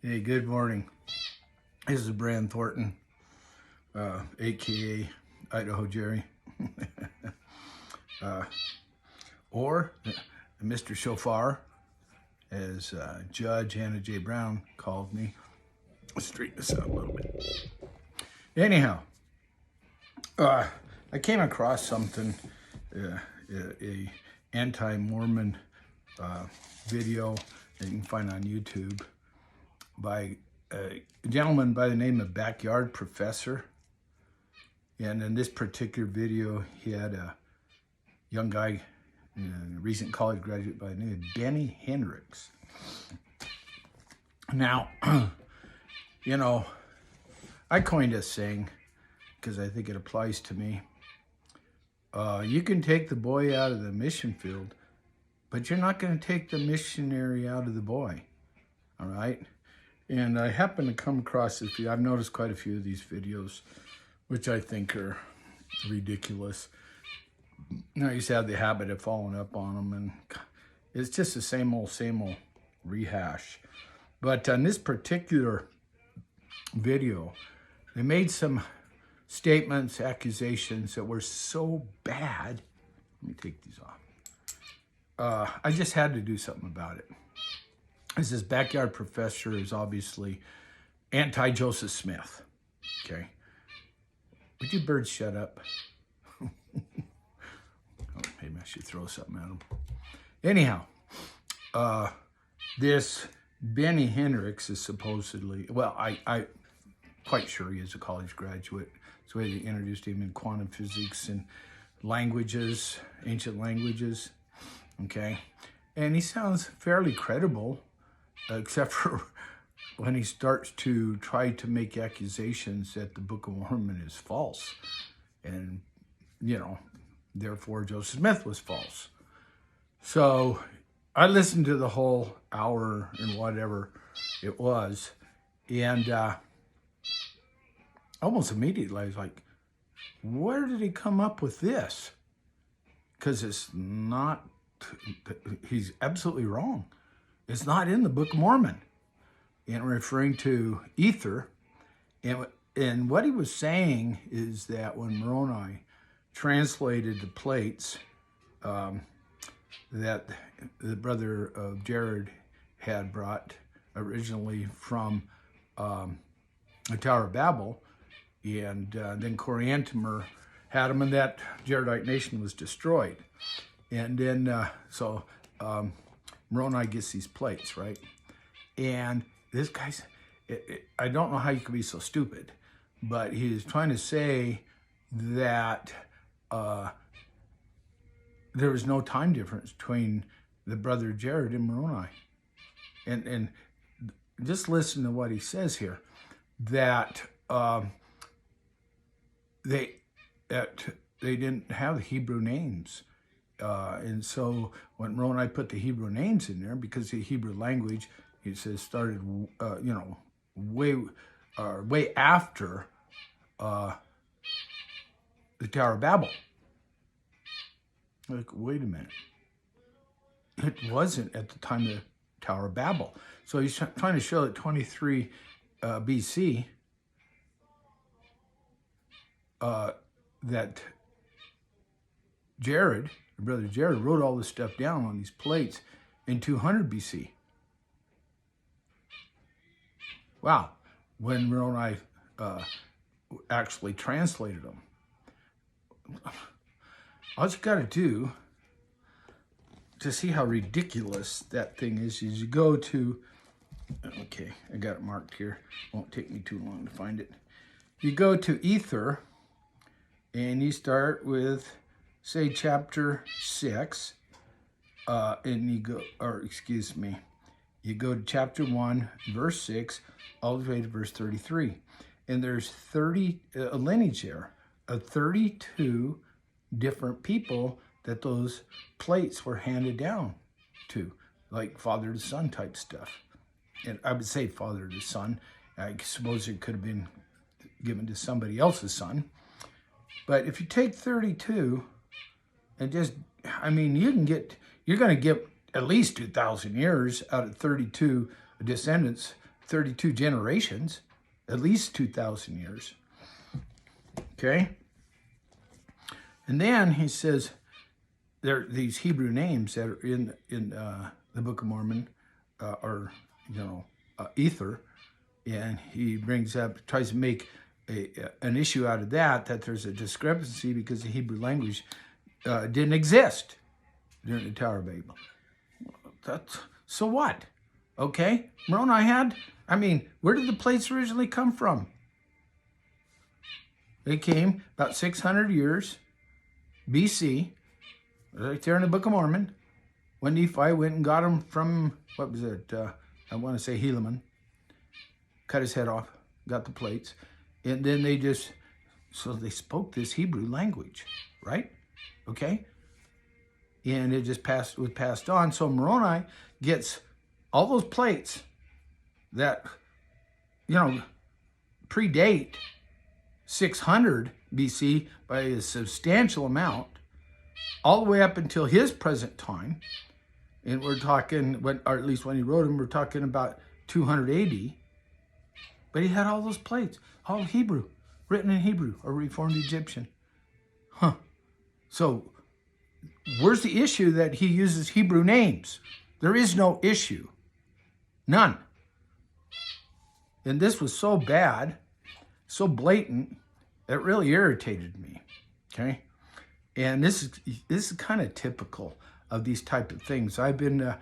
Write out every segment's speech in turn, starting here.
Hey, good morning. This is Brand Thornton, aka Idaho Jerry, or Mr. Shofar, as Judge Hannah J. Brown called me. Straighten this out a little bit. Anyhow, I came across something, a anti-Mormon video that you can find on YouTube by a gentleman by the name of Backyard Professor. And in this particular video, he had a young guy, a recent college graduate by the name of Benny Hendricks. Now, you know, I coined a saying because I think it applies to me. You can take the boy out of the mission field, but you're not going to take the missionary out of the boy. All right? And I happen to come across this video. I've noticed quite a few of these videos, which I think are ridiculous. I used to have the habit of following up on them, and it's just the same old rehash. But on this particular video, they made some statements, accusations that were so bad. Let me take these off. I just had to do something about it. This Backyard Professor is obviously anti-Joseph Smith, okay? Would you birds shut up? Oh, maybe I should throw something at them. Anyhow, this Benny Hendricks is supposedly, well, I'm quite sure he is a college graduate. It's the way they introduced him in quantum physics and languages, ancient languages, okay? And he sounds fairly credible, except for when he starts to try to make accusations that the Book of Mormon is false. And, you know, therefore Joseph Smith was false. So I listened to the whole hour and whatever it was. And almost immediately I was like, where did he come up with this? Because it's not, he's absolutely wrong. It's not in the Book of Mormon. And referring to ether. And what he was saying is that when Moroni translated the plates that the brother of Jared had brought originally from the Tower of Babel, and then Coriantumr had them, and that Jaredite nation was destroyed. And then, Moroni gets these plates, right? And this guy's, I don't know how you could be so stupid, but he's trying to say that there was no time difference between the brother Jared and Moroni. And just listen to what he says here, that they didn't have Hebrew names. And so when Moroni put the Hebrew names in there, because the Hebrew language, he says, started, way after the Tower of Babel. Like, wait a minute. It wasn't at the time of the Tower of Babel. So he's trying to show that 23 BC, that Jared, brother Jared, wrote all this stuff down on these plates in 200 BC. Wow, when Moroni actually translated them. All you got to do to see how ridiculous that thing is you go to, okay, I got it marked here. Won't take me too long to find it. You go to Ether, and you start with, say, chapter 6, and you go, you go to chapter 1, verse 6, all the way to verse 33. And there's a lineage there of 32 different people that those plates were handed down to, like father to son type stuff. And I would say father to son. I suppose it could have been given to somebody else's son. But if you take 32 and just, I mean, you're going to get at least 2,000 years out of 32 descendants 32 generations, at least 2,000 years. Okay? And then he says, there are these Hebrew names that are in the Book of Mormon, or, Ether, and he tries to make an issue out of that there's a discrepancy because the Hebrew language didn't exist during the Tower of Babel. So what? Okay? Moroni where did the plates originally come from? They came about 600 years BC, right there in the Book of Mormon, when Nephi went and got them from, what was it? I want to say Helaman. Cut his head off, got the plates. And then they spoke this Hebrew language, right? Okay? And it just was passed on. So Moroni gets all those plates that, predate 600 BC by a substantial amount, all the way up until his present time. And we're talking, or at least when he wrote them, we're talking about 200 AD. But he had all those plates, all Hebrew, written in Hebrew or Reformed Egyptian. So where's the issue that he uses Hebrew names? There is no issue. None. And this was so bad, so blatant, it really irritated me. Okay? And this is kind of typical of these type of things. I've been,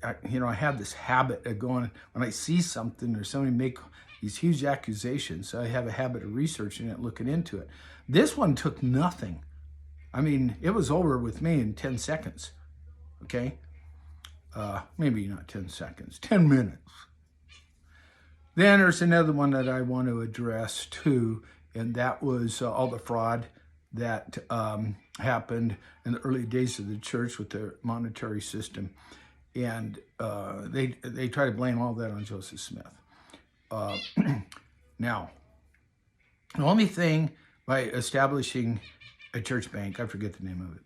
I have this habit of going, when I see something or somebody make these huge accusations, I have a habit of researching it, looking into it. This one took nothing. It was over with me in 10 seconds, okay? Maybe not 10 seconds, 10 minutes. Then there's another one that I want to address too, and that was all the fraud that happened in the early days of the church with the monetary system. And they try to blame all that on Joseph Smith. Now, the only thing by establishing a church bank, I forget the name of it,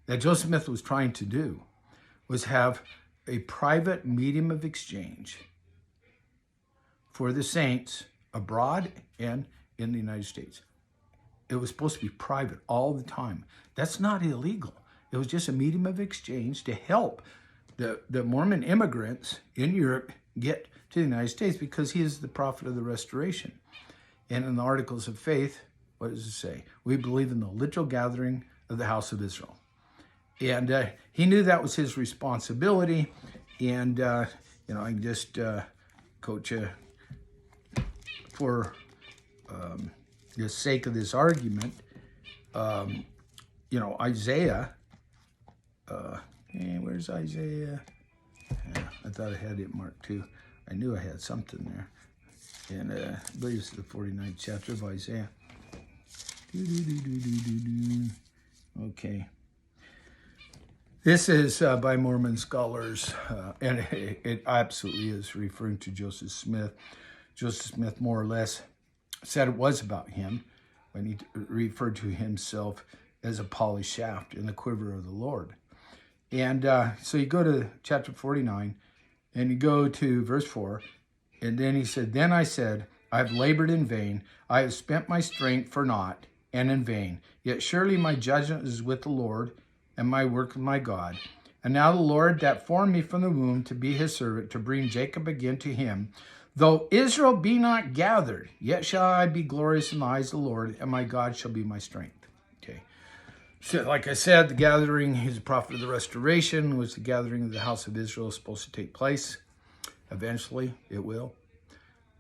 that Joseph Smith was trying to do was have a private medium of exchange for the saints abroad and in the United States. It was supposed to be private all the time. That's not illegal. It was just a medium of exchange to help the Mormon immigrants in Europe get to the United States, because he is the prophet of the restoration. And in the Articles of Faith, what does it say? We believe in the literal gathering of the house of Israel. And he knew that was his responsibility. And, I can just quote you for the sake of this argument. Isaiah, where's Isaiah? Yeah, I thought I had it marked too. I knew I had something there. And I believe it's the 49th chapter of Isaiah. Okay. This is by Mormon scholars, and it absolutely is referring to Joseph Smith. Joseph Smith more or less said it was about him when he referred to himself as a polished shaft in the quiver of the Lord. And so you go to chapter 49, and you go to verse 4, and then he said, "Then I said, I have labored in vain. I have spent my strength for naught and in vain. Yet surely my judgment is with the Lord, and my work with my God. And now the Lord that formed me from the womb to be his servant, to bring Jacob again to him. Though Israel be not gathered, yet shall I be glorious in the eyes of the Lord, and my God shall be my strength." Okay. So, like I said, the gathering, he's a prophet of the restoration, was the gathering of the house of Israel supposed to take place. Eventually, it will.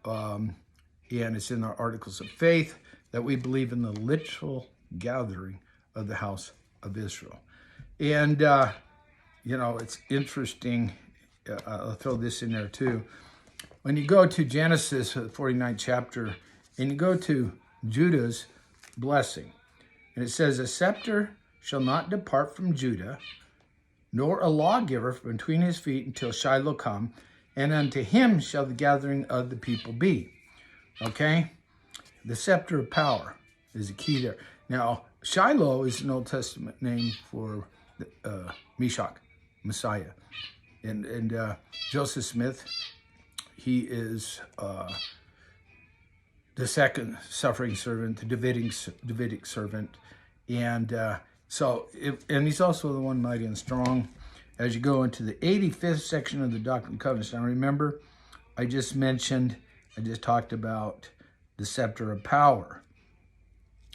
And it's in our Articles of Faith that we believe in the literal gathering of the house of Israel. And, it's interesting. I'll throw this in there too. When you go to Genesis, the 49th chapter, and you go to Judah's blessing, and it says, "A scepter shall not depart from Judah, nor a lawgiver from between his feet until Shiloh come, and unto him shall the gathering of the people be." Okay? The scepter of power is the key there. Now, Shiloh is an Old Testament name for Meshach, Messiah. And Joseph Smith, he is the second suffering servant, the Davidic servant. And and he's also the one mighty and strong. As you go into the 85th section of the Doctrine and Covenants. Now remember, I just talked about the scepter of power.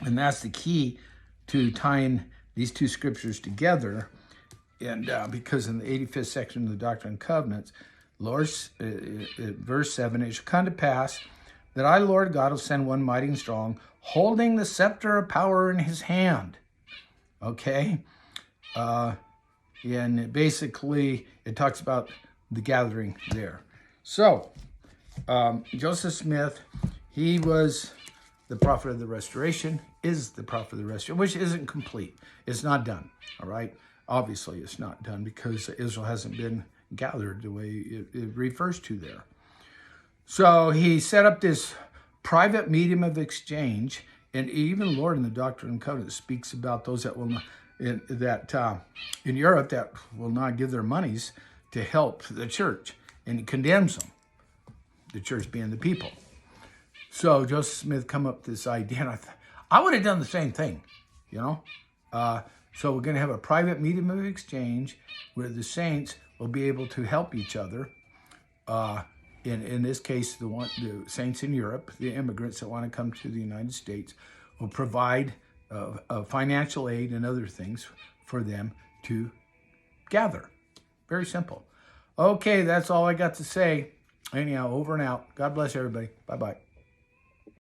And that's the key to tying these two scriptures together. And because in the 85th section of the Doctrine and Covenants, verse 7, it shall come to pass that I, Lord God, will send one mighty and strong, holding the scepter of power in his hand. Okay? And basically, it talks about the gathering there. So, Joseph Smith, he was the prophet of the restoration, is the prophet of the restoration, which isn't complete. It's not done, all right? Obviously, it's not done because Israel hasn't been gathered the way it refers to there. So he set up this private medium of exchange, and even Lord in the Doctrine and Covenants speaks about those that will not, in Europe that will not give their monies to help the church, and he condemns them, the church being the people. So Joseph Smith come up with this idea, and I would have done the same thing, you know. So we're going to have a private medium of exchange where the saints will be able to help each other. In this case, the saints in Europe, the immigrants that want to come to the United States, will provide financial aid and other things for them to gather. Very simple. Okay, that's all I got to say. Anyhow, over and out. God bless everybody. Bye-bye.